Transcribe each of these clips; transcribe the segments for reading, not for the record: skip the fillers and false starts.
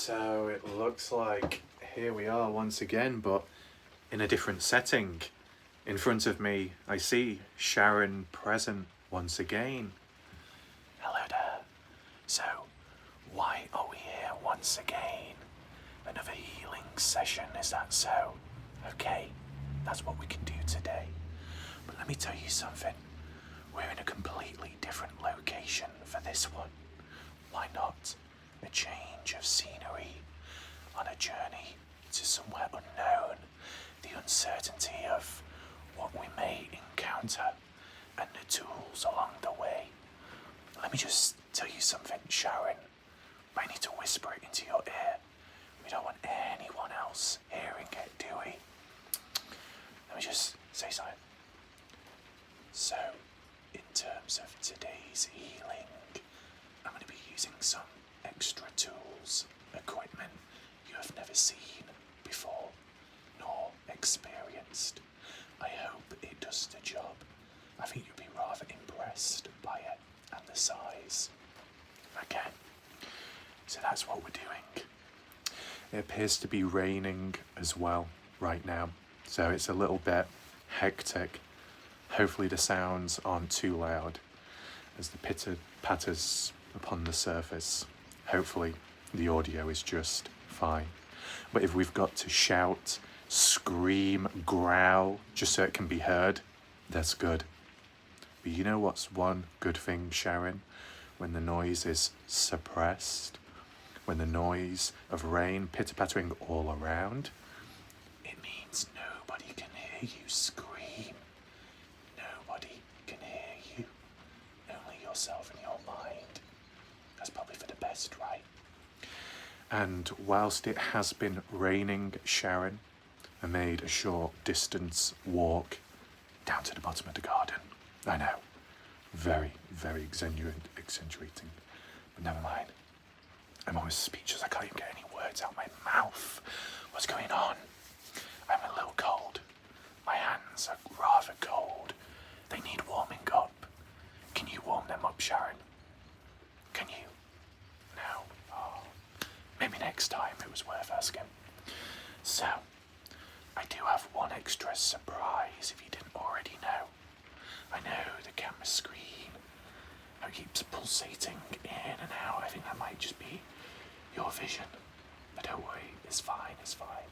So it looks like here we are once again, but in a different setting. In front of me, I see Sharon present once again. Hello there. So, why are we here once again? Another healing session, is that so? Okay, that's what we can do today. But let me tell you something. We're in a completely different location for this one. Why not? A change of scenery on a journey to somewhere unknown, the uncertainty of what we may encounter and the tools along the way. Let me just tell you something, Sharon. I need to whisper it into your ear. We don't want anyone else hearing it, do we? Let me just say something. So, in terms of today's healing, I'm going to be using some extra tools, equipment you have never seen before, nor experienced. I hope it does the job. I think you'll be rather impressed by it and the size. Okay, so that's what we're doing. It appears to be raining as well right now, so it's a little bit hectic. Hopefully the sounds aren't too loud as the pitter-patters upon the surface. Hopefully the audio is just fine. But if we've got to shout, scream, growl, just so it can be heard, that's good. But you know what's one good thing, Sharon? When the noise is suppressed, when the noise of rain pitter-pattering all around, it means nobody can hear you scream. Nobody can hear you. Only yourself and your mind. That's probably for the best, right? And whilst it has been raining, Sharon, I made a short distance walk down to the bottom of the garden. I know, very, very accentuating, but never mind. I'm almost speechless, I can't even get any words out of my mouth. What's going on? I'm a little cold. My hands are rather cold. They need warming up. Can you warm them up, Sharon? Can you? No. Oh. Maybe next time, it was worth asking. So, I do have one extra surprise if you didn't already know. I know the camera screen keeps pulsating in and out. I think that might just be your vision. But don't worry, it's fine, it's fine.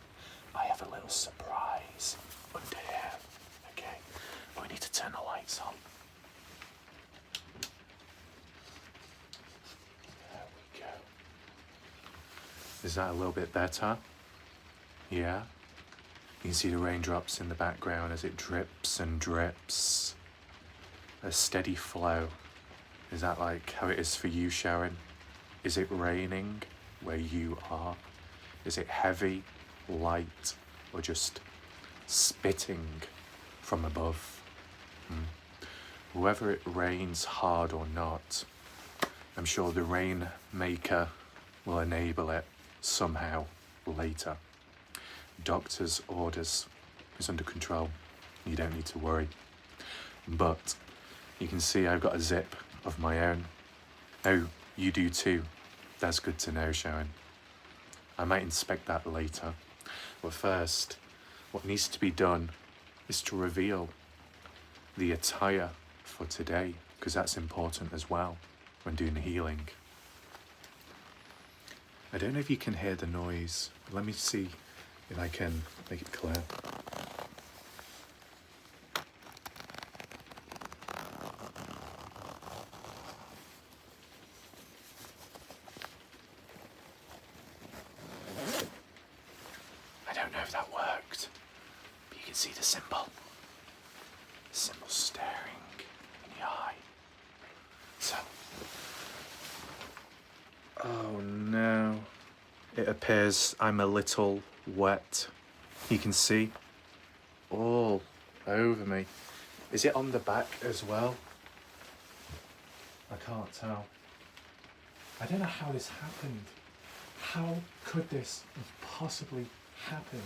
I have a little surprise under here. Okay, but we need to turn the lights on. There we go. Is that a little bit better? Yeah? You can see the raindrops in the background as it drips and drips. A steady flow. Is that like how it is for you, Sharon? Is it raining where you are? Is it heavy, light, or just spitting from above? Whether it rains hard or not, I'm sure the rainmaker will enable it somehow later. Doctor's orders is under control. You don't need to worry. But you can see I've got a zip of my own. Oh, you do too. That's good to know, Sharon. I might inspect that later. But first, what needs to be done is to reveal the attire for today, because that's important as well when doing the healing. I don't know if you can hear the noise. Let me see if I can make it clear. I don't know if that worked, but you can see the symbol. The symbol staring in the eye. So, oh no. It appears I'm a little wet. You can see all over me. Is it on the back as well? I can't tell. I don't know how this happened. How could this have possibly happened?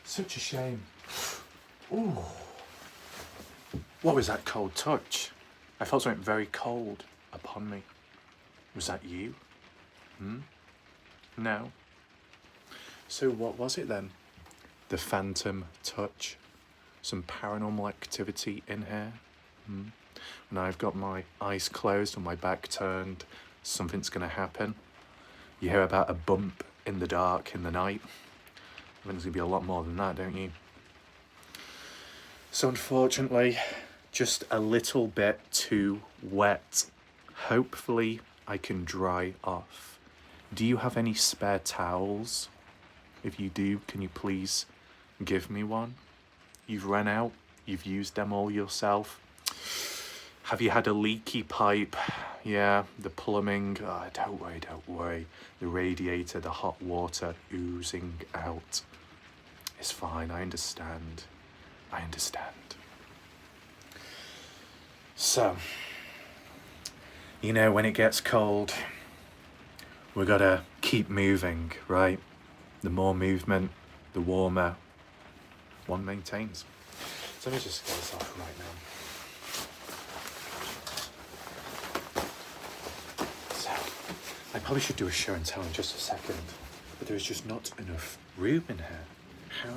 Such a shame. Ooh. What was that cold touch? I felt something very cold upon me. Was that you? No. So what was it then? The phantom touch? Some paranormal activity in here? When I've got my eyes closed and my back turned, something's going to happen. You hear about a bump in the dark in the night. I think there's going to be a lot more than that, don't you? So unfortunately, just a little bit too wet. Hopefully I can dry off. Do you have any spare towels? If you do, can you please give me one? You've run out, you've used them all yourself. Have you had a leaky pipe? Yeah, the plumbing, don't worry. The radiator, the hot water oozing out. It's fine, I understand. So, you know, when it gets cold, we gotta keep moving, right? The more movement, the warmer one maintains. So let me just get this off right now. So, I probably should do a show and tell in just a second, but there is just not enough room in here. How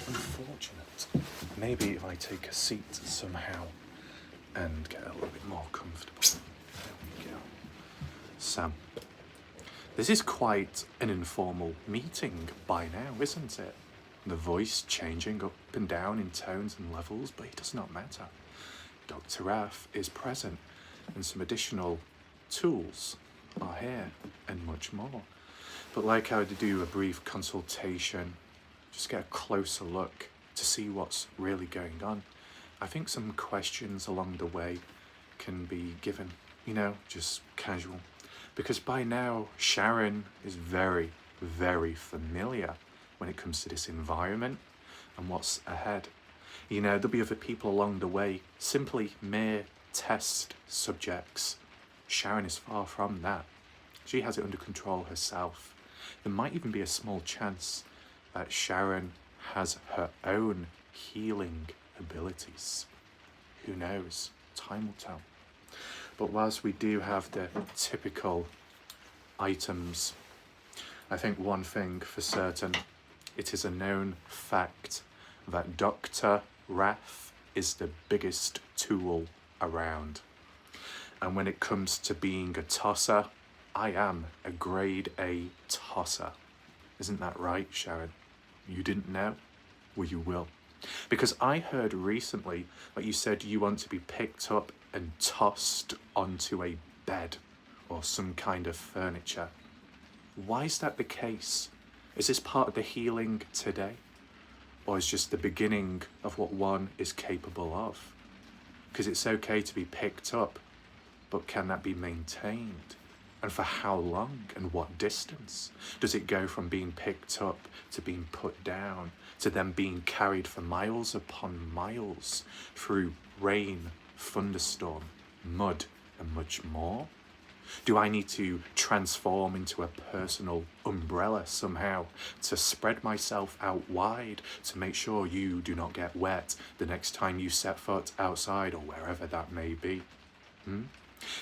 unfortunate. Maybe if I take a seat somehow and get a little bit more comfortable. There we go. So, this is quite an informal meeting by now, isn't it? The voice changing up and down in tones and levels, but it does not matter. Dr. Raff is present, and some additional tools are here, and much more. But like I would do a brief consultation, just get a closer look to see what's really going on. I think some questions along the way can be given, you know, just casual. Because by now, Sharon is very, very familiar when it comes to this environment and what's ahead. You know, there'll be other people along the way, simply mere test subjects. Sharon is far from that. She has it under control herself. There might even be a small chance that Sharon has her own healing abilities. Who knows? Time will tell. But whilst we do have the typical items, I think one thing for certain, it is a known fact that Dr. Raff is the biggest tool around. And when it comes to being a tosser, I am a grade A tosser. Isn't that right, Sharon? You didn't know? Well, you will. Because I heard recently that you said you want to be picked up and tossed onto a bed or some kind of furniture. Why is that the case? Is this part of the healing today? Or is just the beginning of what one is capable of? Because it's okay to be picked up, but can that be maintained? And for how long and what distance? Does it go from being picked up to being put down, to then being carried for miles upon miles through rain, thunderstorm, mud, and much more? Do I need to transform into a personal umbrella somehow to spread myself out wide to make sure you do not get wet the next time you set foot outside or wherever that may be?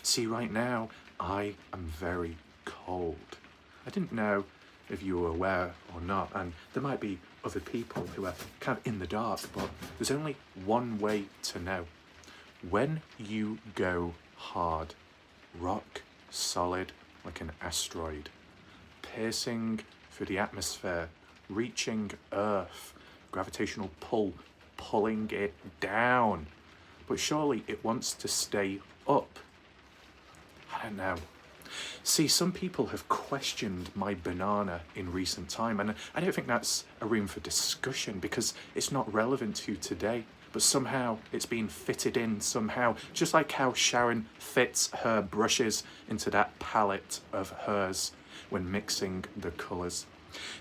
See, right now, I am very cold. I didn't know if you were aware or not, and there might be other people who are kind of in the dark, but there's only one way to know. When you go hard, rock solid like an asteroid, piercing through the atmosphere, reaching Earth, gravitational pull, pulling it down, but surely it wants to stay up. I don't know. See, some people have questioned my banana in recent time, and I don't think that's a room for discussion because it's not relevant to today, but somehow it's been fitted in somehow, just like how Sharon fits her brushes into that palette of hers when mixing the colours.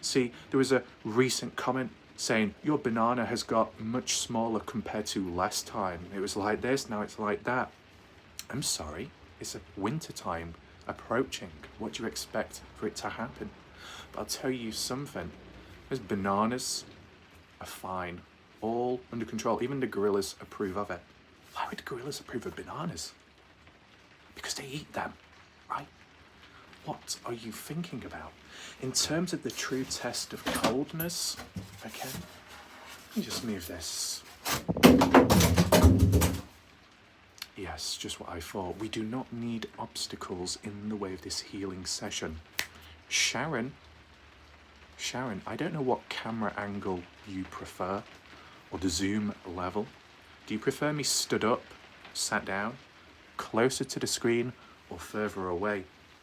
See, there was a recent comment saying, your banana has got much smaller compared to last time. It was like this, now it's like that. I'm sorry. It's a winter time approaching. What do you expect for it to happen? But I'll tell you something. Those bananas are fine. All under control. Even the gorillas approve of it. Why would the gorillas approve of bananas? Because they eat them, right? What are you thinking about? In terms of the true test of coldness, okay, let me just move this. Yes, just what I thought. We do not need obstacles in the way of this healing session. Sharon, I don't know what camera angle you prefer, or the zoom level. Do you prefer me stood up, sat down, closer to the screen, or further away?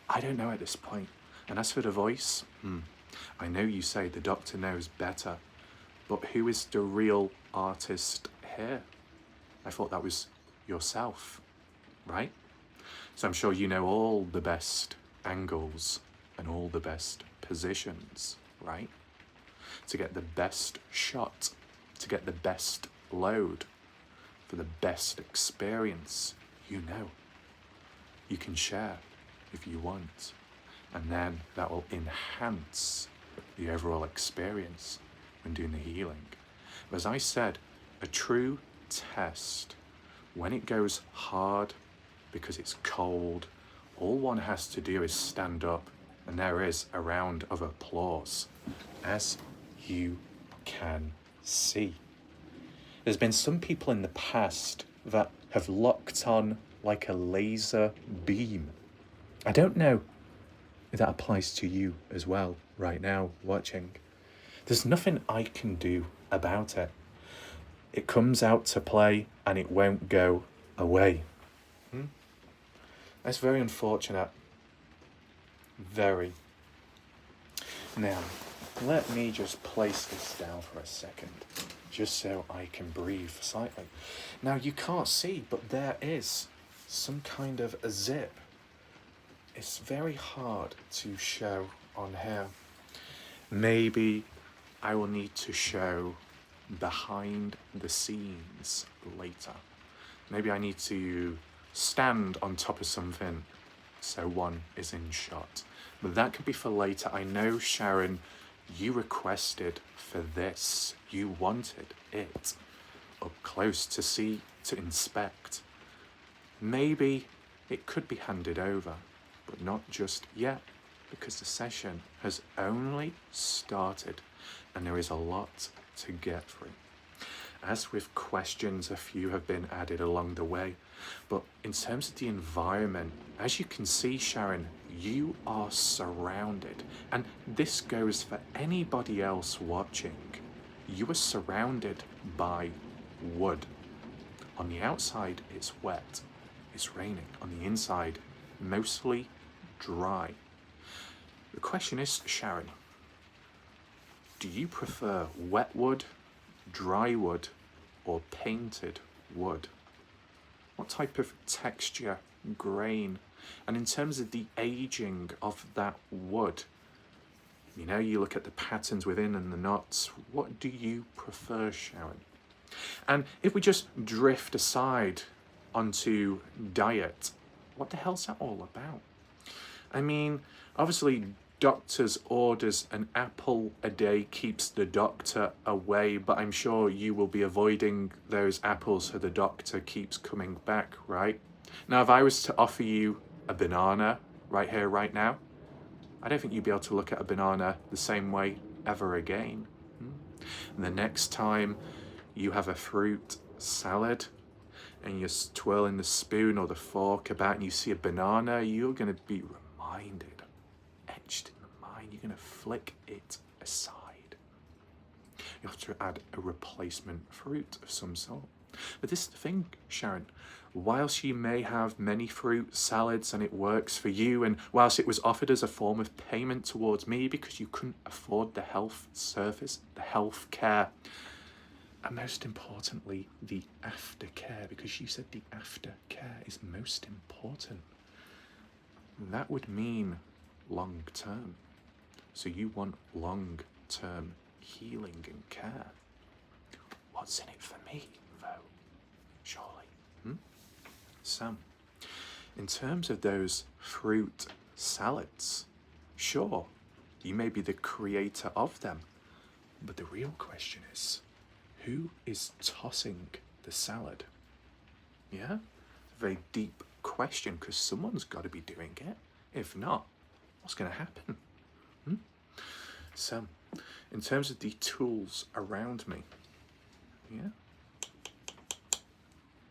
I don't know at this point. And as for the voice, I know you say the doctor knows better, but who is the real artist here? I thought that was yourself, right? So I'm sure you know all the best angles and all the best positions, right? To get the best shot, to get the best load, for the best experience, you know. You can share if you want, and then that will enhance the overall experience when doing the healing. But as I said, a true test, when it goes hard because it's cold, all one has to do is stand up and there is a round of applause, as you can see. There's been some people in the past that have locked on like a laser beam. I don't know if that applies to you as well right now watching. There's nothing I can do about it. It comes out to play and it won't go away. That's very unfortunate. Very. Now, let me just place this down for a second, just so I can breathe slightly. Now, you can't see, but there is some kind of a zip. It's very hard to show on here. Maybe I will need to show behind the scenes later. Maybe I need to stand on top of something so one is in shot. But that could be for later. I know, Sharon, you requested for this. You wanted it up close to see, to inspect. Maybe it could be handed over, but not just yet, because the session has only started and there is a lot to get through. As with questions, a few have been added along the way, but in terms of the environment, as you can see, Sharon, you are surrounded, and this goes for anybody else watching. You are surrounded by wood. On the outside, it's wet, it's raining. On the inside, mostly dry. The question is, Sharon, do you prefer wet wood, dry wood, or painted wood? What type of texture, grain, and in terms of the aging of that wood, you know, you look at the patterns within and the knots, what do you prefer, Sharon? And if we just drift aside onto diet, what the hell's that all about? I mean, obviously, doctor's orders an apple a day keeps the doctor away, but I'm sure you will be avoiding those apples so the doctor keeps coming back, right? Now, if I was to offer you a banana right here, right now, I don't think you'd be able to look at a banana the same way ever again. And the next time you have a fruit salad and you're twirling the spoon or the fork about and you see a banana, you're going to be reminded, etched in the mind, you're going to flick it aside. You have to add a replacement fruit of some sort. But this is the thing, Sharon, whilst you may have many fruit salads and it works for you, and whilst it was offered as a form of payment towards me because you couldn't afford the health service, the health care, and most importantly, the aftercare, because you said the aftercare is most important. That would mean long term. So you want long term healing and care. What's in it for me, though? Surely. Sam, in terms of those fruit salads, sure, you may be the creator of them, but the real question is, who is tossing the salad? Yeah? A very deep question, because someone's got to be doing it. If not, what's going to happen? So, in terms of the tools around me, yeah.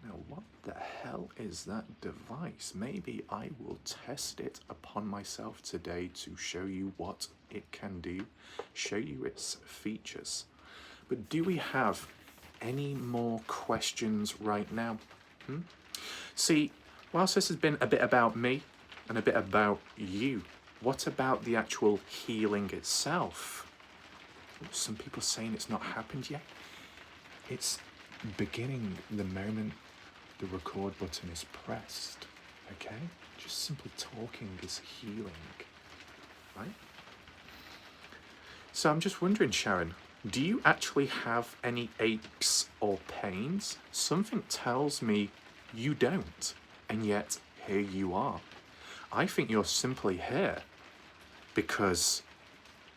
Now, what the hell is that device? Maybe I will test it upon myself today to show you what it can do, show you its features. But do we have any more questions right now? See, whilst this has been a bit about me and a bit about you, what about the actual healing itself? Some people are saying it's not happened yet. It's beginning the moment the record button is pressed, okay? Just simply talking is healing, right? So I'm just wondering, Sharon, do you actually have any aches or pains? Something tells me you don't, and yet here you are. I think you're simply here because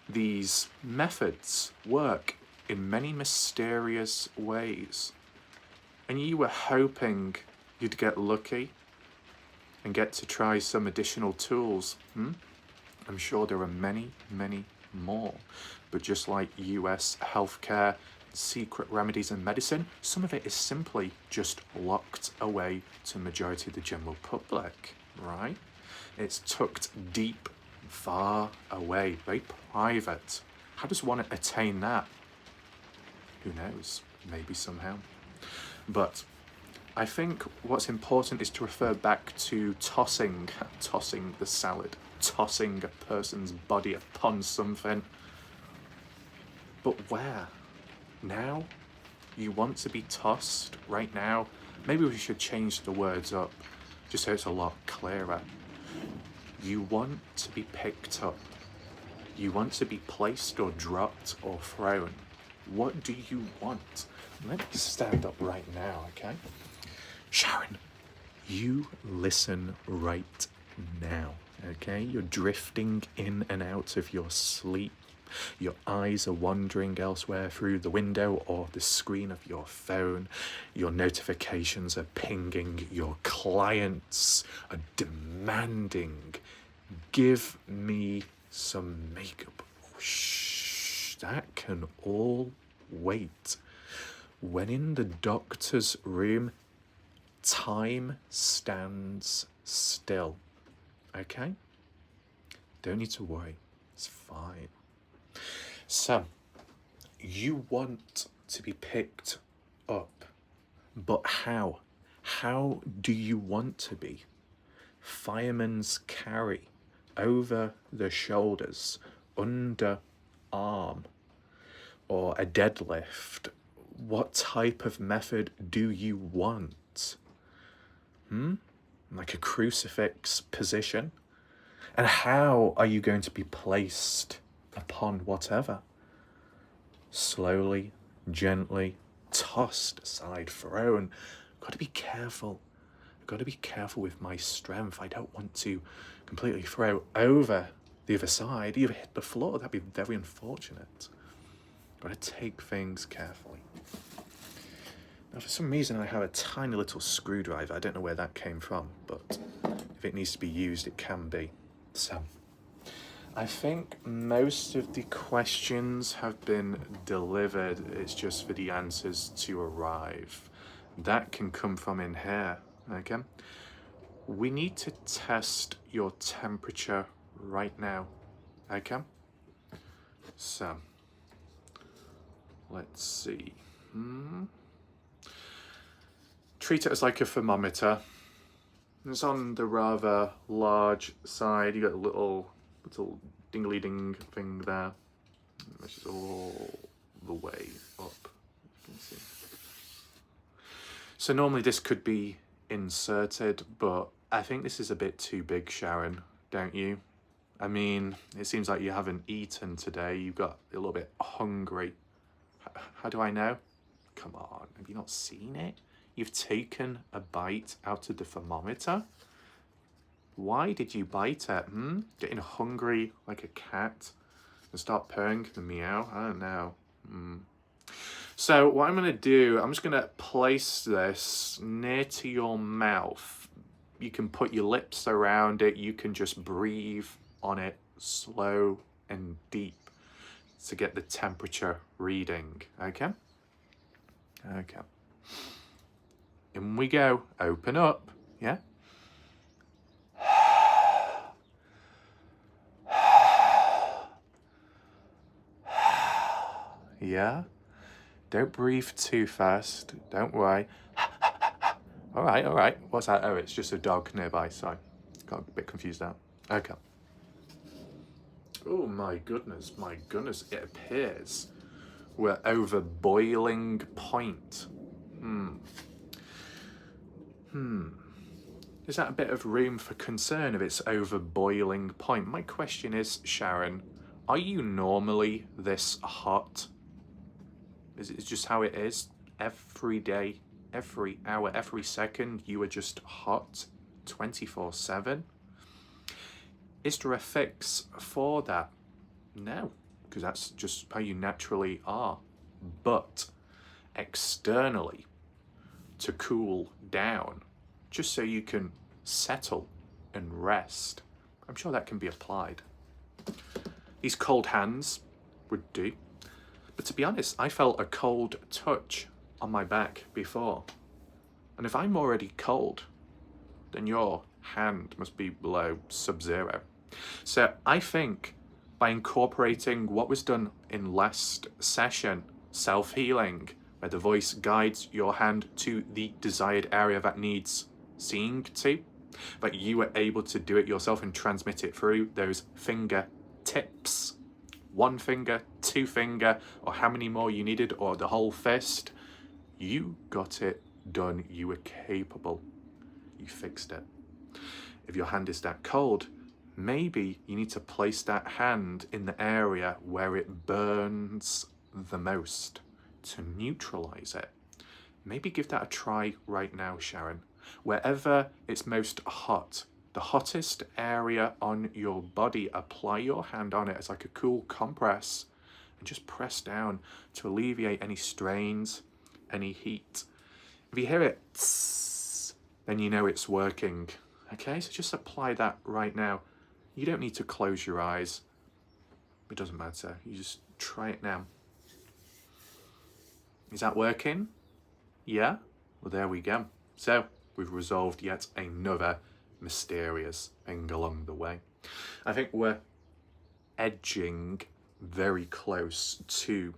these methods work in many mysterious ways. And you were hoping you'd get lucky and get to try some additional tools. I'm sure there are many, many more. But just like US healthcare, secret remedies and medicine, some of it is simply just locked away to the majority of the general public, right? It's tucked deep, far away, very private. How does one attain that? Who knows? Maybe somehow. But I think what's important is to refer back to tossing the salad, tossing a person's body upon something. But where? Now? You want to be tossed right now? Maybe we should change the words up, just so it's a lot clearer. You want to be picked up. You want to be placed or dropped or thrown. What do you want? Let me stand up right now, okay? Sharon, you listen right now, okay? You're drifting in and out of your sleep. Your eyes are wandering elsewhere through the window or the screen of your phone. Your notifications are pinging. Your clients are demanding, give me some makeup. Shh, that can all wait. When in the doctor's room, time stands still. Okay? Don't need to worry. It's fine. So, you want to be picked up, but how? How do you want to be? Fireman's carry, over the shoulders, under arm, or a deadlift? What type of method do you want? Like a crucifix position? And how are you going to be placed upon whatever? Slowly, gently, tossed aside, thrown. Got to be careful. I've got to be careful with my strength. I don't want to completely throw over the other side, either hit the floor. That'd be very unfortunate. Got to take things carefully. Now, for some reason, I have a tiny little screwdriver. I don't know where that came from, but if it needs to be used, it can be. So, I think most of the questions have been delivered. It's just for the answers to arrive. That can come from in here, okay? We need to test your temperature right now, okay? So, let's see. Treat it as like a thermometer. It's on the rather large side. You got a little dingly ding thing there, which is all the way up. You can see. So normally this could be inserted, but I think this is a bit too big, Sharon, don't you? I mean, it seems like you haven't eaten today. You got a little bit hungry. How do I know? Come on, have you not seen it? You've taken a bite out of the thermometer. Why did you bite it? Getting hungry like a cat and start purring and meow? I don't know. So what I'm going to do, I'm just going to place this near to your mouth. You can put your lips around it. You can just breathe on it slow and deep to get the temperature reading. Okay? Okay. In we go. Open up. Yeah? Yeah? Don't breathe too fast. Don't worry. All right. What's that? Oh, it's just a dog nearby. Sorry. Got a bit confused now. Okay. Oh my goodness. It appears we're over boiling point. Is that a bit of room for concern if it's over boiling point? My question is, Sharon, are you normally this hot? Is it just how it is? Every day, every hour, every second, you are just hot 24/7? Is there a fix for that? No, because that's just how you naturally are. But externally, to cool down, just so you can settle and rest, I'm sure that can be applied. These cold hands would do. But to be honest, I felt a cold touch on my back before. And if I'm already cold, then your hand must be below sub-zero. So I think by incorporating what was done in last session, self-healing, where the voice guides your hand to the desired area that needs seeing to, but you were able to do it yourself and transmit it through those finger tips. 1 finger, 2 finger, or how many more you needed, or the whole fist. You got it done. You were capable. You fixed it. If your hand is that cold, maybe you need to place that hand in the area where it burns the most to neutralize it. Maybe give that a try right now, Sharon. Wherever it's most hot, the hottest area on your body, apply your hand on it as like a cool compress and just press down to alleviate any strains, any heat. If you hear it, tss, then you know it's working. Okay, so just apply that right now. You don't need to close your eyes. It doesn't matter. You just try it now. Is that working? Yeah? Well, there we go. So we've resolved yet another mysterious thing along the way. I think we're edging very close to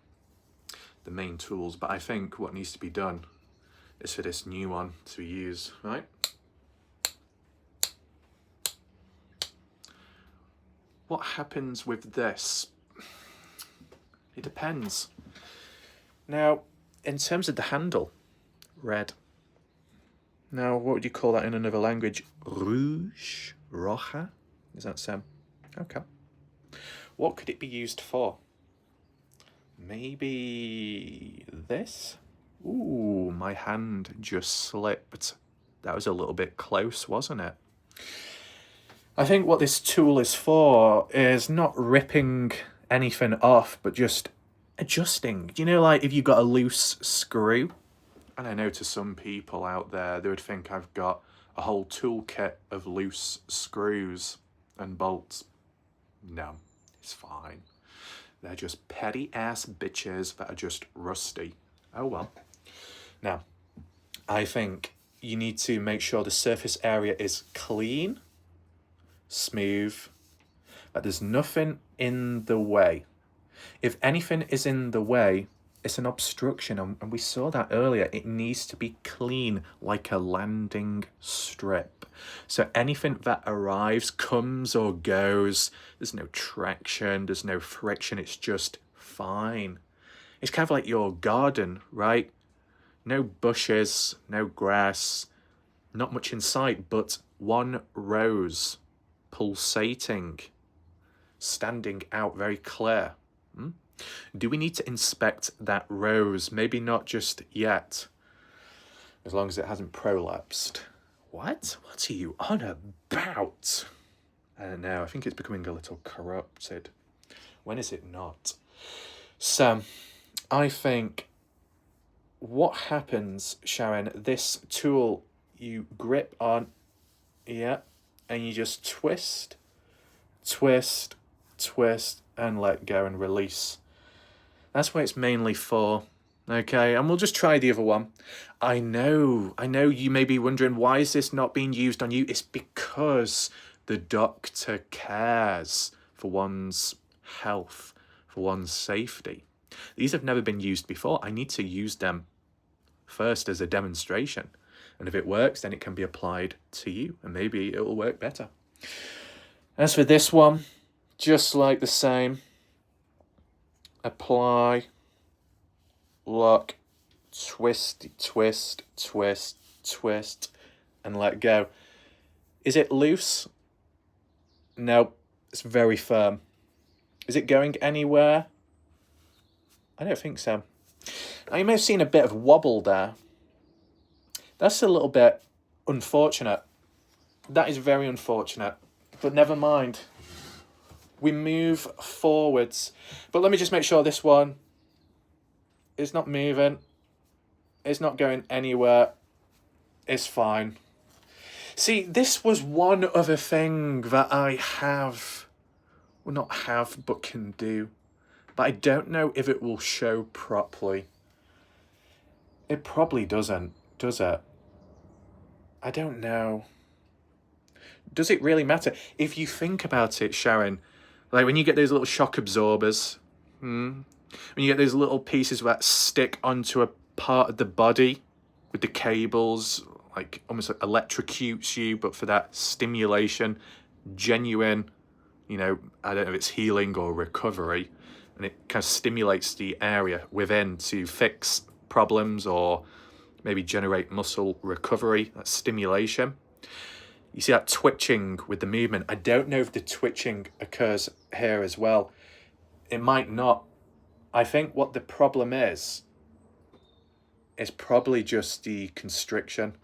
the main tools, but I think what needs to be done is for this new one to use, right? What happens with this? It depends. Now, in terms of the handle, red. Now, what would you call that in another language? Rouge? Roja? Does that sound? Okay. What could it be used for? Maybe this? Ooh, my hand just slipped. That was a little bit close, wasn't it? I think what this tool is for is not ripping anything off, but just adjusting. You know, like if you got a loose screw? And I know to some people out there, they would think I've got a whole toolkit of loose screws and bolts. No, it's fine. They're just petty ass bitches that are just rusty. Oh well. Now, I think you need to make sure the surface area is clean, smooth, that there's nothing in the way. If anything is in the way, it's an obstruction, and we saw that earlier. It needs to be clean, like a landing strip. So anything that arrives, comes or goes, there's no traction, there's no friction, it's just fine. It's kind of like your garden, right? No bushes, no grass, not much in sight, but one rose pulsating, standing out very clear. Do we need to inspect that rose? Maybe not just yet, as long as it hasn't prolapsed. What? What are you on about? I don't know. I think it's becoming a little corrupted. When is it not? So, I think what happens, Sharon, this tool you grip on, yeah, and you just twist, twist, and let go and release. That's what it's mainly for. Okay, and we'll just try the other one. I know you may be wondering, why is this not being used on you? It's because the doctor cares for one's health, for one's safety. These have never been used before. I need to use them first as a demonstration. And if it works, then it can be applied to you, and maybe it will work better. As for this one, just like the same, apply, lock, twist, twist, twist, twist, and let go. Is it loose? No, it's very firm. Is it going anywhere? I don't think so. Now, you may have seen a bit of wobble there. That's a little bit unfortunate. That is very unfortunate. But never mind. We move forwards. But let me just make sure this one is not moving. It's not going anywhere. It's fine. See, this was one other thing that I have, well, not have, but can do. But I don't know if it will show properly. It probably doesn't, does it? I don't know. Does it really matter? If you think about it, Sharon, like when you get those little shock absorbers, when you get those little pieces that stick onto a part of the body with the cables, like almost like electrocutes you, but for that stimulation, genuine, I don't know if it's healing or recovery, and it kind of stimulates the area within to fix problems or maybe generate muscle recovery, that stimulation. You see that twitching with the movement. I don't know if the twitching occurs here as well. It might not. I think what the problem is probably just the constriction.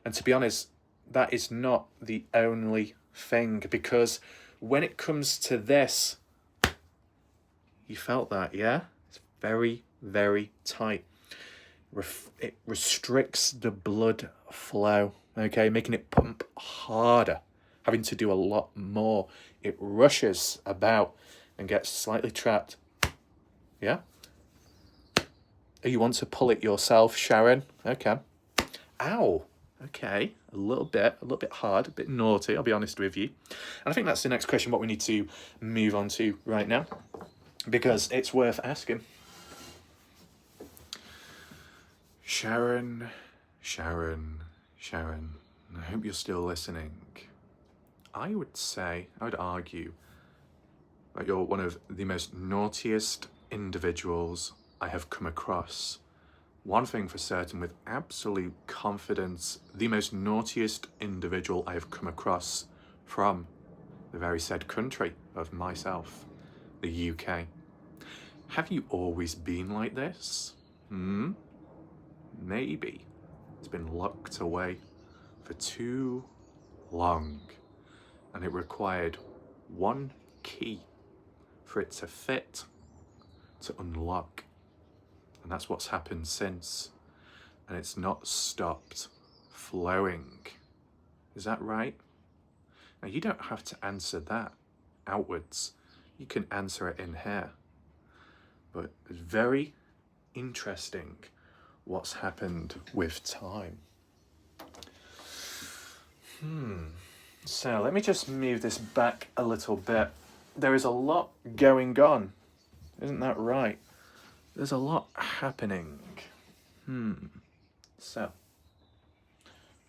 And to be honest, that is not the only thing, because when it comes to this, you felt that, yeah? It's very, very tight. It restricts the blood flow, okay, making it pump harder, having to do a lot more. It rushes about and gets slightly trapped. Yeah? You want to pull it yourself, Sharon? Okay. Ow. Okay, a little bit hard, a bit naughty, I'll be honest with you. And I think that's the next question, what we need to move on to right now, because it's worth asking. Sharon, I hope you're still listening. I would argue that you're one of the most naughtiest individuals I have come across. One thing for certain, with absolute confidence, the most naughtiest individual I have come across from the very said country of myself, the UK. Have you always been like this? Maybe it's been locked away for too long, and it required one key for it to fit, to unlock. And that's what's happened since. And it's not stopped flowing. Is that right? Now, you don't have to answer that outwards. You can answer it in here. But it's very interesting what's happened with time. So let me just move this back a little bit. There is a lot going on. Isn't that right? There's a lot happening. So,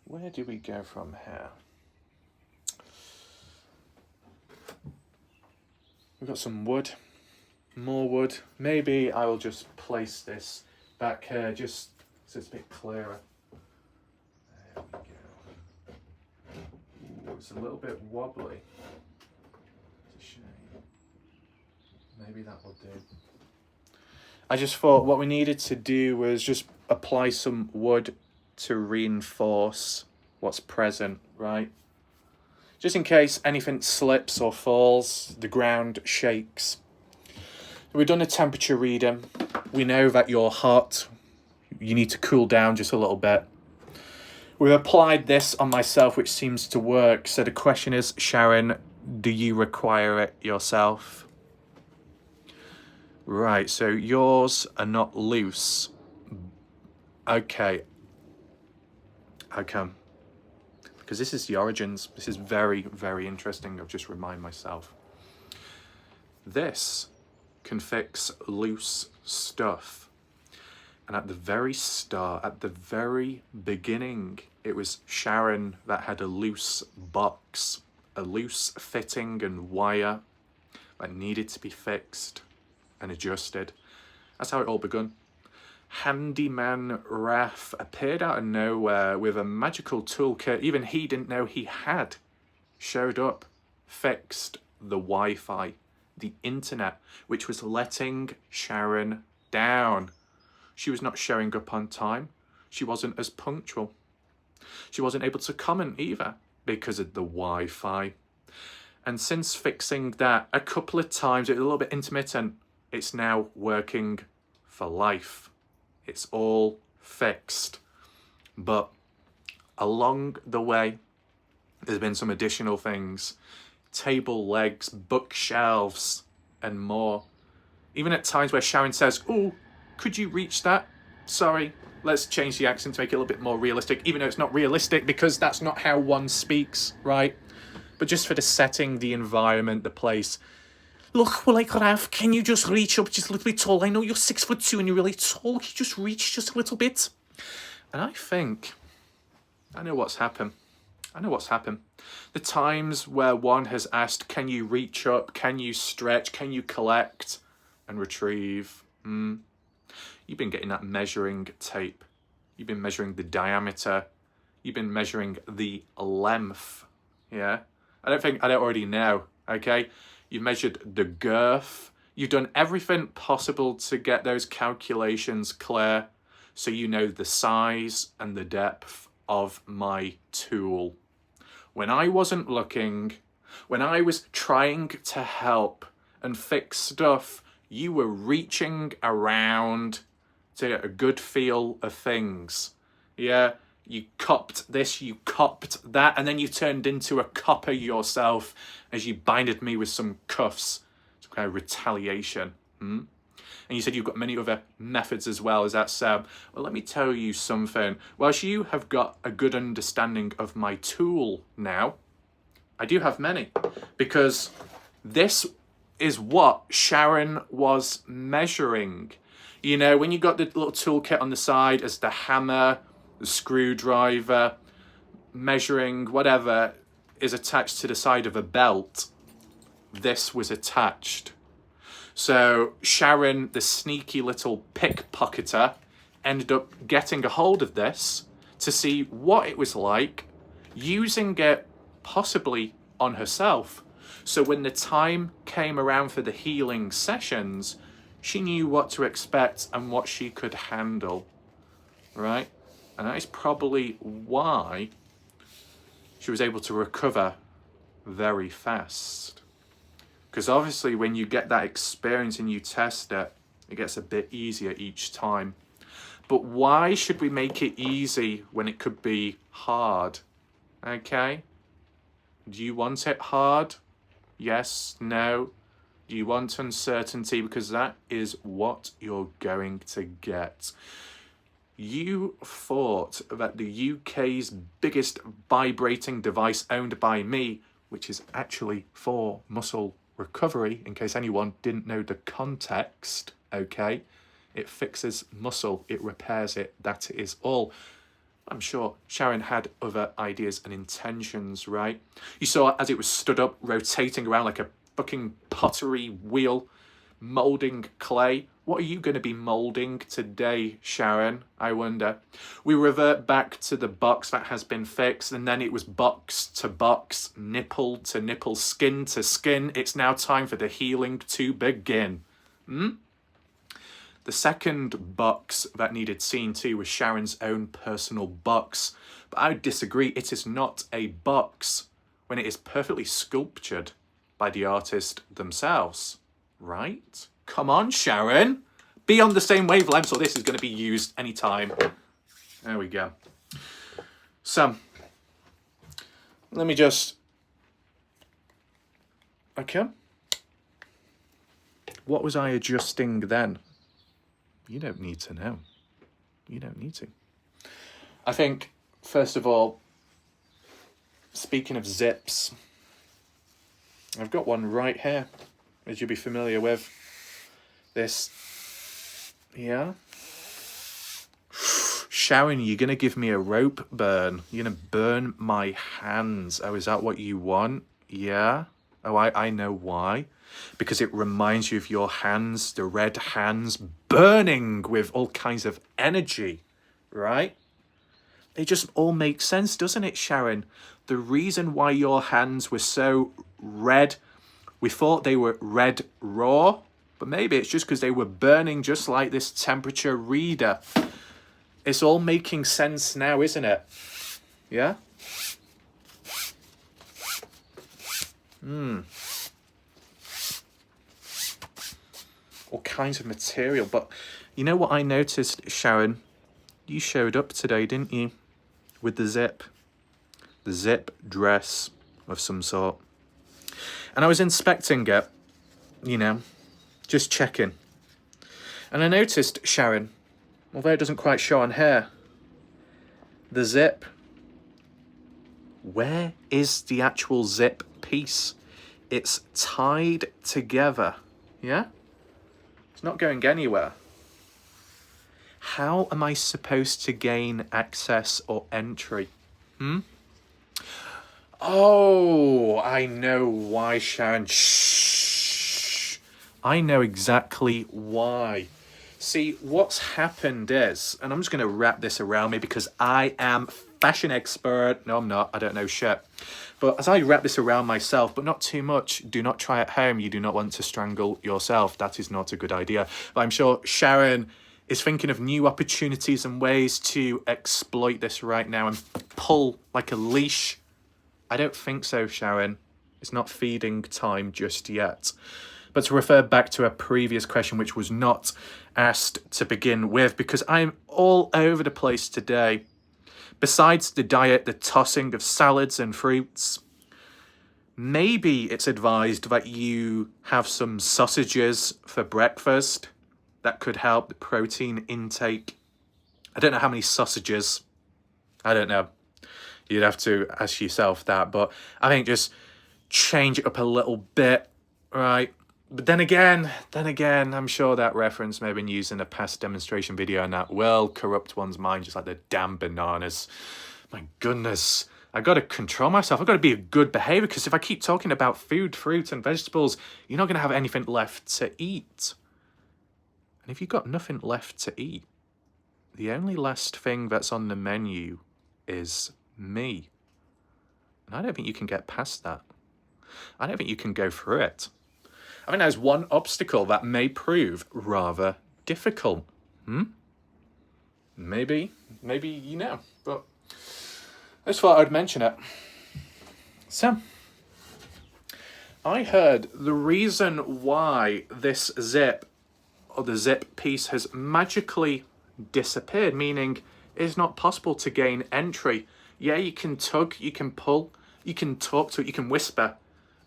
where do we go from here? We've got some wood, more wood. Maybe I will just place this back here just so it's a bit clearer. There we go. Ooh, it's a little bit wobbly. It's a shame. Maybe that will do. I just thought what we needed to do was just apply some wood to reinforce what's present, right? Just in case anything slips or falls, the ground shakes. We've done a temperature reading. We know that you're hot. You need to cool down just a little bit. We've applied this on myself, which seems to work. So the question is, Sharon, do you require it yourself? Right, so yours are not loose. Okay. How come? Because this is the origins. This is very, very interesting. I'll just remind myself. This can fix loose stuff. And at the very start, at the very beginning, it was Sharon that had a loose box, a loose fitting and wire that needed to be fixed and adjusted. That's how it all begun. Handyman Raph appeared out of nowhere with a magical toolkit even he didn't know he had. Showed up, fixed the Wi-Fi, the internet, which was letting Sharon down. She was not showing up on time. She wasn't as punctual. She wasn't able to comment either because of the Wi-Fi. And since fixing that a couple of times, it was a little bit intermittent, it's now working for life. It's all fixed. But along the way, there's been some additional things. Table legs, bookshelves, and more. Even at times where Sharon says, "Oh, could you reach that? Sorry, let's change the accent to make it a little bit more realistic," even though it's not realistic because that's not how one speaks, right? But just for the setting, the environment, the place. "Look, well, like Raph, can you just reach up just a little bit tall? I know you're 6'2" and you're really tall. Can you just reach just a little bit?" And I think I know what's happened. I know what's happened. The times where one has asked, "Can you reach up? Can you stretch? Can you collect and retrieve?" You've been getting that measuring tape. You've been measuring the diameter. You've been measuring the length. Yeah? I don't already know, okay? You've measured the girth. You've done everything possible to get those calculations clear so you know the size and the depth of my tool. When I wasn't looking, when I was trying to help and fix stuff, you were reaching around to get a good feel of things. Yeah, you copped this, you copped that, and then you turned into a copper yourself as you binded me with some cuffs, some kind of retaliation. And you said you've got many other methods as well. Is that so? Well, let me tell you something. Whilst you have got a good understanding of my tool now, I do have many, because this is what Sharon was measuring. You know, when you got the little toolkit on the side as the hammer, the screwdriver, measuring whatever is attached to the side of a belt, this was attached. So Sharon, the sneaky little pickpocketer, ended up getting a hold of this to see what it was like, using it possibly on herself. So when the time came around for the healing sessions, she knew what to expect and what she could handle, right? And that is probably why she was able to recover very fast. Because obviously when you get that experience and you test it, it gets a bit easier each time. But why should we make it easy when it could be hard? Okay? Do you want it hard? Yes? No? Do you want uncertainty? Because that is what you're going to get. You thought that the UK's biggest vibrating device owned by me, which is actually for muscle recovery, in case anyone didn't know the context, okay? It fixes muscle, it repairs it, that is all. I'm sure Sharon had other ideas and intentions, right? You saw as it was stood up, rotating around like a fucking pottery wheel, moulding clay. What are you going to be moulding today, Sharon? I wonder. We revert back to the box that has been fixed, and then it was box to box, nipple to nipple, skin to skin. It's now time for the healing to begin. The second box that needed seeing to was Sharon's own personal box. But I would disagree. It is not a box when it is perfectly sculptured by the artist themselves. Right? Come on, Sharon. Be on the same wavelength, or this is going to be used anytime. There we go. So, let me just Okay. What was I adjusting then? You don't need to know. You don't need to. I think, first of all, speaking of zips, I've got one right here, as you'll be familiar with. This, yeah. Sharon, you're going to give me a rope burn. You're going to burn my hands. Oh, is that what you want? Yeah. Oh, I know why. Because it reminds you of your hands, the red hands, burning with all kinds of energy, right? It just all makes sense, doesn't it, Sharon? The reason why your hands were so red, we thought they were red raw, but maybe it's just because they were burning just like this temperature reader. It's all making sense now, isn't it? Yeah? All kinds of material. But you know what I noticed, Sharon? You showed up today, didn't you? With the zip. The zip dress of some sort. And I was inspecting it, you know, just checking. And I noticed, Sharon, although it doesn't quite show on here, the zip. Where is the actual zip piece? It's tied together, yeah? It's not going anywhere. How am I supposed to gain access or entry? Oh, I know why, Sharon. Shh. I know exactly why. See, what's happened is, and I'm just going to wrap this around me because I am fashion expert. No, I'm not. I don't know shit. But as I wrap this around myself, but not too much, do not try at home. You do not want to strangle yourself. That is not a good idea. But I'm sure Sharon is thinking of new opportunities and ways to exploit this right now and pull like a leash. I don't think so, Sharon. It's not feeding time just yet. But to refer back to a previous question, which was not asked to begin with, because I'm all over the place today. Besides the diet, the tossing of salads and fruits, maybe it's advised that you have some sausages for breakfast. That could help the protein intake. I don't know how many sausages. I don't know. You'd have to ask yourself that. But I think just change it up a little bit, right? But then again, I'm sure that reference may have been used in a past demonstration video and that will corrupt one's mind just like the damn bananas. My goodness. I got to control myself. I've got to be a good behavior because if I keep talking about food, fruit and vegetables, you're not going to have anything left to eat. And if you've got nothing left to eat, the only last thing that's on the menu is me. And I don't think you can get past that. I don't think you can go through it. I think there's one obstacle that may prove rather difficult. Maybe you know, but I just thought I'd mention it. So, I heard the reason why this zip or the zip piece has magically disappeared, meaning it's not possible to gain entry. Yeah, you can tug, you can pull, you can talk to it, you can whisper.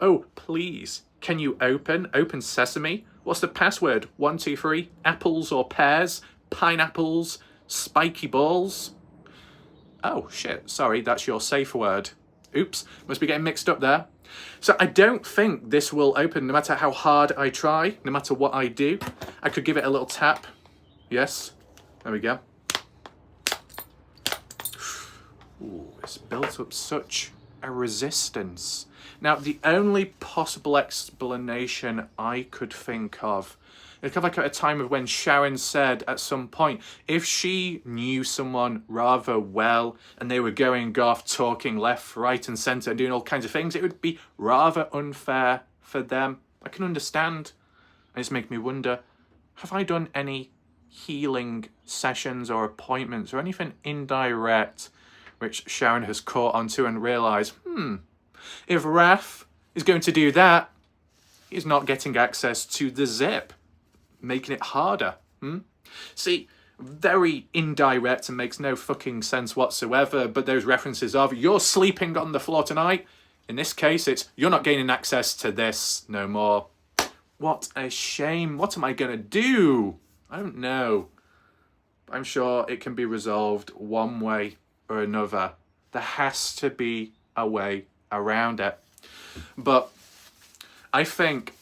Oh, please. Can you open sesame? What's the password? 1, 2, 3, apples or pears, pineapples, spiky balls. Oh shit, sorry, that's your safe word. Oops, must be getting mixed up there. So I don't think this will open no matter how hard I try, no matter what I do. I could give it a little tap. Yes, there we go. Ooh, it's built up such a resistance. Now, the only possible explanation I could think of, it's kind of like at a time of when Sharon said at some point, if she knew someone rather well and they were going off talking left, right and centre and doing all kinds of things, it would be rather unfair for them. I can understand. And it's making me wonder, have I done any healing sessions or appointments or anything indirect which Sharon has caught onto and realised, if Raph is going to do that, he's not getting access to the zip, making it harder. See, very indirect and makes no fucking sense whatsoever, but those references of, you're sleeping on the floor tonight, In this case, it's you're not gaining access to this no more. What a shame. What am I going to do? I don't know. I'm sure it can be resolved one way or another. There has to be a way around it. But I think,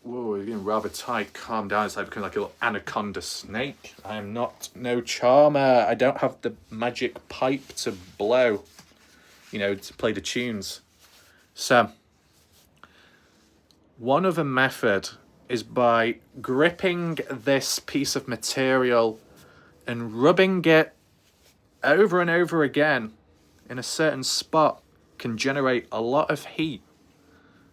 whoa, you're getting rather tight. Calm down. It's like becoming like a little anaconda snake. I am not no charmer. I don't have the magic pipe to blow, you know, to play the tunes. So, one other method is by gripping this piece of material and rubbing it over and over again in a certain spot can generate a lot of heat.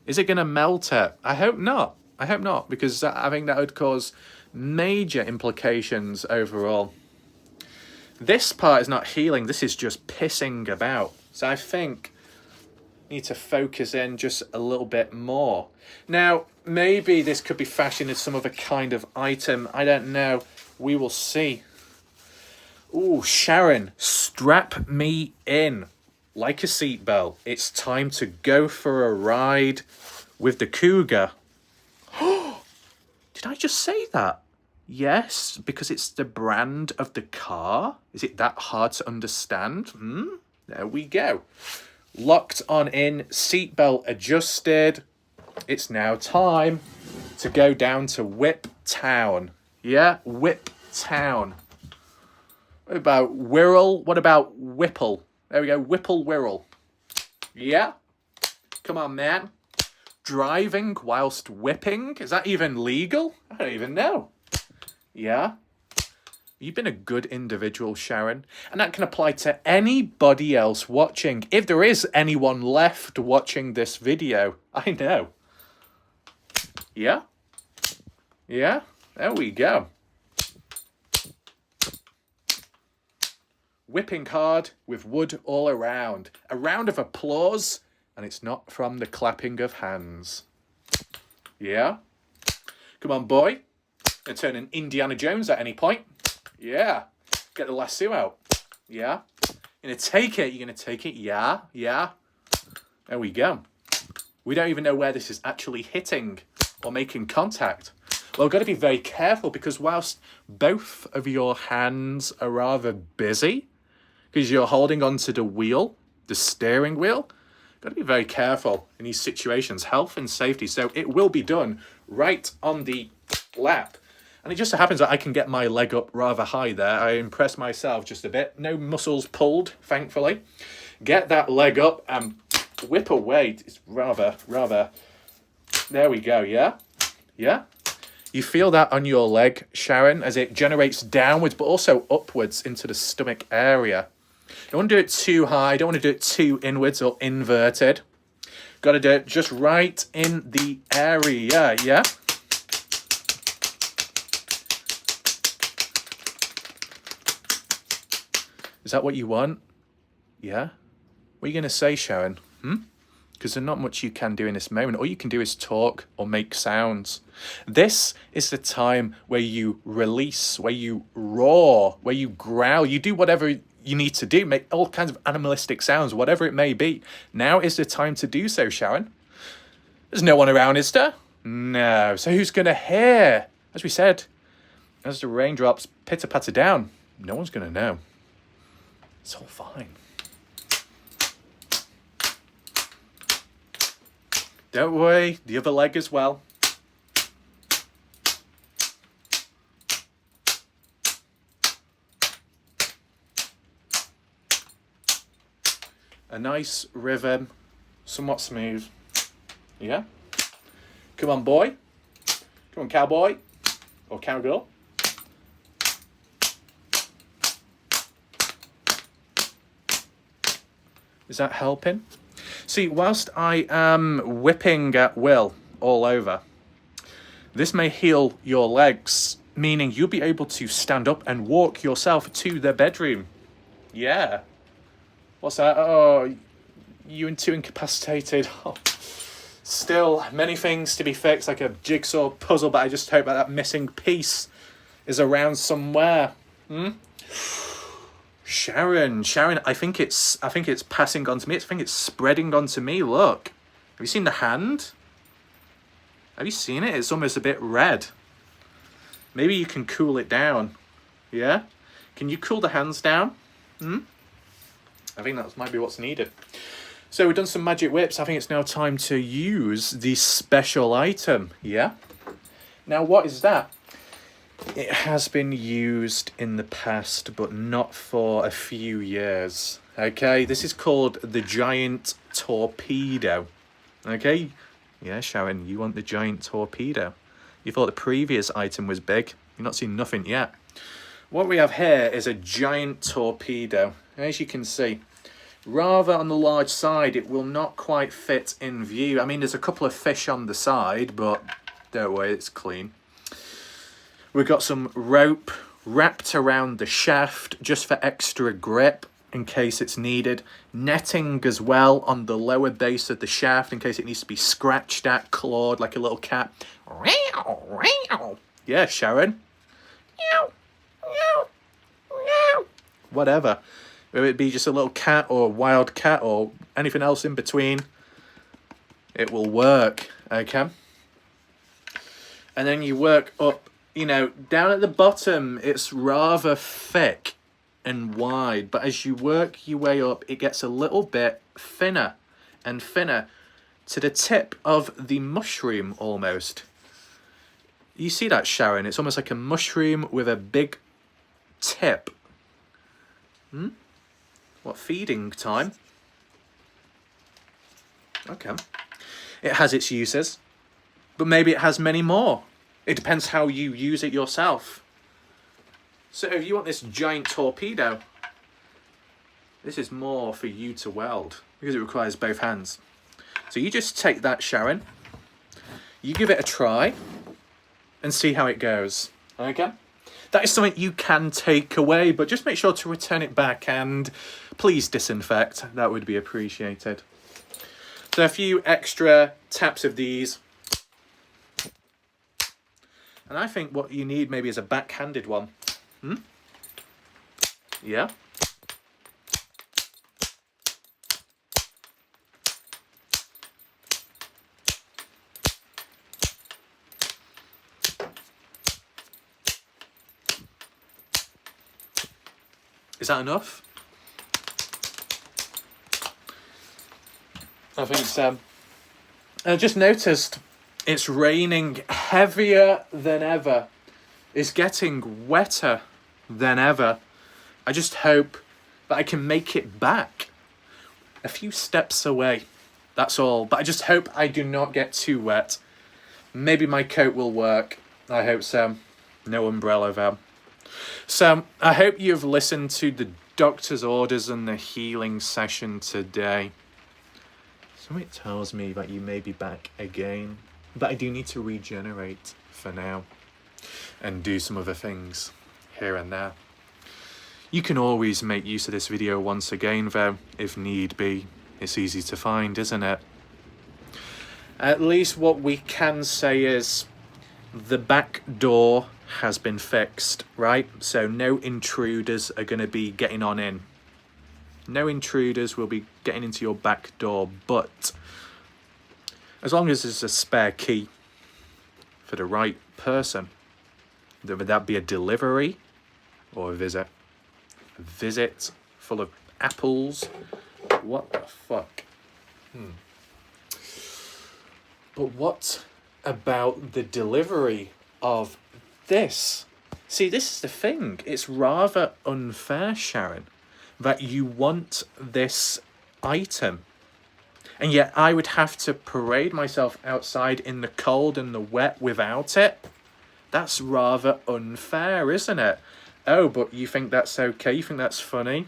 Is it going to melt it? I hope not. I hope not, because I think that would cause major implications overall. This part is not healing. This is just pissing about. So I think I need to focus in just a little bit more. Now, maybe this could be fashioned as some other kind of item. I don't know. We will see. Ooh, Sharon, strap me in like a seatbelt. It's time to go for a ride with the Cougar. Did I just say that? Yes, because it's the brand of the car. Is it that hard to understand? There we go. Locked on in, seatbelt adjusted. It's now time to go down to Whip Town. Yeah, Whip Town. What about Wirral? What about Whipple? There we go, Whipple Wirral. Yeah? Come on, man. Driving whilst whipping? Is that even legal? I don't even know. Yeah? You've been a good individual, Sharon. And that can apply to anybody else watching. If there is anyone left watching this video, I know. Yeah? Yeah? There we go. Whipping hard with wood all around. A round of applause, and it's not from the clapping of hands. Yeah? Come on, boy. Gonna turn an Indiana Jones at any point. Yeah. Get the lasso out. Yeah. You're gonna take it. You're gonna take it. Yeah. Yeah. There we go. We don't even know where this is actually hitting or making contact. Well, we've got to be very careful because whilst both of your hands are rather busy, because you're holding onto the wheel, the steering wheel, got to be very careful in these situations, health and safety. So it will be done right on the lap. And it just so happens that I can get my leg up rather high there. I impressed myself just a bit. No muscles pulled, thankfully. Get that leg up and whip away. It's rather. There we go, yeah? Yeah? You feel that on your leg, Sharon, as it generates downwards, but also upwards into the stomach area. Don't want to do it too high. Don't want to do it too inwards or inverted. Got to do it just right in the area, yeah? Is that what you want? Yeah? What are you going to say, Sharon? Because there's not much you can do in this moment. All you can do is talk or make sounds. This is the time where you release, where you roar, where you growl. You do whatever you need to do. Make all kinds of animalistic sounds, whatever it may be. Now is the time to do so, Sharon. There's no one around, is there? No. So who's going to hear? As we said, as the raindrops pitter-patter down, no one's going to know. It's all fine. Don't worry, the other leg as well. A nice rhythm, somewhat smooth. Yeah? Come on, boy. Come on, cowboy. Or cowgirl. Is that helping? See, whilst I am whipping at will all over, this may heal your legs, meaning you'll be able to stand up and walk yourself to the bedroom. Yeah. What's that? Oh, you too incapacitated. Oh. Still, many things to be fixed, like a jigsaw puzzle, but I just hope that missing piece is around somewhere. Sharon, I think it's passing on to me. I think it's spreading onto me. Look. Have you seen the hand? Have you seen it? It's almost a bit red. Maybe you can cool it down. Yeah? Can you cool the hands down? I think that might be what's needed. So we've done some magic whips. I think it's now time to use the special item. Yeah? Now what is that? It has been used in the past, but not for a few years. Okay? This is called the Giant Torpedo. Okay? Yeah, Sharon, you want the Giant Torpedo. You thought the previous item was big. You've not seen nothing yet. What we have here is a giant torpedo. As you can see, rather on the large side, it will not quite fit in view. I mean, there's a couple of fish on the side, but don't worry, it's clean. We've got some rope wrapped around the shaft just for extra grip in case it's needed. Netting as well on the lower base of the shaft in case it needs to be scratched at, clawed like a little cat. Yeah, Sharon. Whatever. Whether it be just a little cat or a wild cat or anything else in between, it will work, okay? And then you work up, you know, down at the bottom, it's rather thick and wide, but as you work your way up, it gets a little bit thinner and thinner to the tip of the mushroom almost. You see that, Sharon? It's almost like a mushroom with a big tip. What, feeding time? Okay. It has its uses, but maybe it has many more. It depends how you use it yourself. So if you want this giant torpedo, this is more for you to weld because it requires both hands. So you just take that, Sharon. You give it a try and see how it goes. Okay? That is something you can take away, but just make sure to return it back and please disinfect. That would be appreciated. So a few extra taps of these. And I think what you need maybe is a backhanded one. Yeah? Is that enough? I think it's I just noticed it's raining heavier than ever. It's getting wetter than ever. I just hope that I can make it back a few steps away. That's all. But I just hope I do not get too wet. Maybe my coat will work. I hope so. No umbrella though. So I hope you've listened to the doctor's orders and the healing session today. Something tells me that you may be back again, but I do need to regenerate for now and do some other things here and there. You can always make use of this video once again though, if need be. It's easy to find, isn't it? At least what we can say is the back door has been fixed, right? So no intruders are going to be getting on in. No intruders will be getting into your back door, but as long as there's a spare key for the right person, would that be a delivery or a visit? A visit full of apples? What the fuck? But what about the delivery of this? See, this is the thing. It's rather unfair, Sharon, that you want this item. And yet I would have to parade myself outside in the cold and the wet without it. That's rather unfair, isn't it? Oh, but you think that's okay? You think that's funny?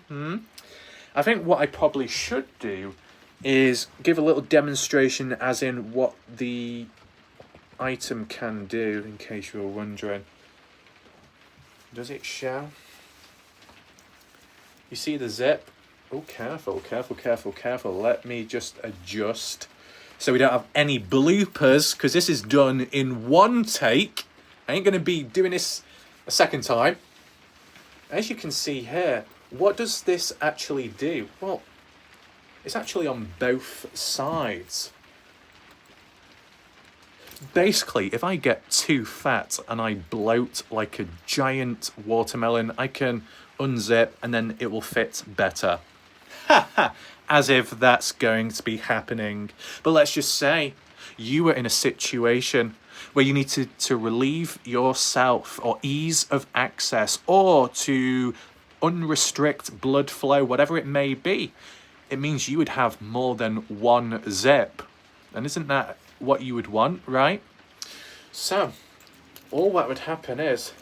I think what I probably should do is give a little demonstration as in what the item can do, in case you were wondering. Does it show? You see the zip? Oh, careful, careful, careful, careful. Let me just adjust so we don't have any bloopers, because this is done in one take. I ain't going to be doing this a second time. As you can see here, what does this actually do? Well, it's actually on both sides. Basically, if I get too fat and I bloat like a giant watermelon, I can unzip and then it will fit better. As if that's going to be happening. But let's just say you were in a situation where you need to relieve yourself or ease of access or to unrestrict blood flow, whatever it may be. It means you would have more than one zip. And isn't that what you would want, right? So, all that would happen is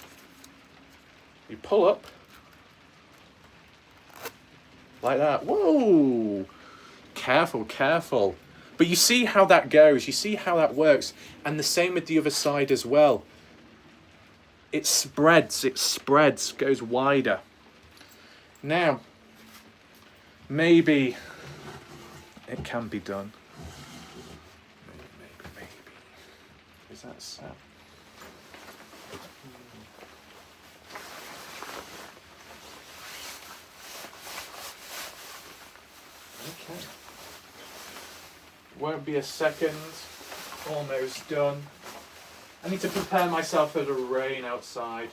you pull up like that. Whoa! Careful, careful. But you see how that goes. You see how that works. And the same with the other side as well. It spreads, goes wider. Now, maybe it can be done. Maybe. Is that so? Okay. Won't be a second. Almost done. I need to prepare myself for the rain outside.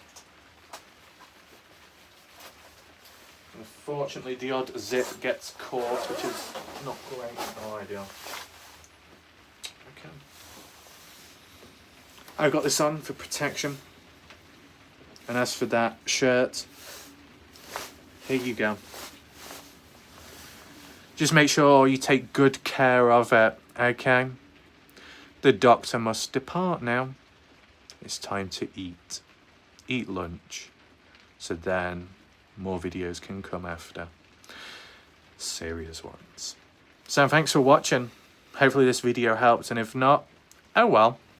Unfortunately, the odd zip gets caught, which is not great. Oh, ideal. Okay. I've got this on for protection. And as for that shirt, here you go. Just make sure you take good care of it, okay? The doctor must depart now. It's time to eat. Eat lunch. So then more videos can come after. Serious ones. So thanks for watching. Hopefully this video helped, and if not, oh well.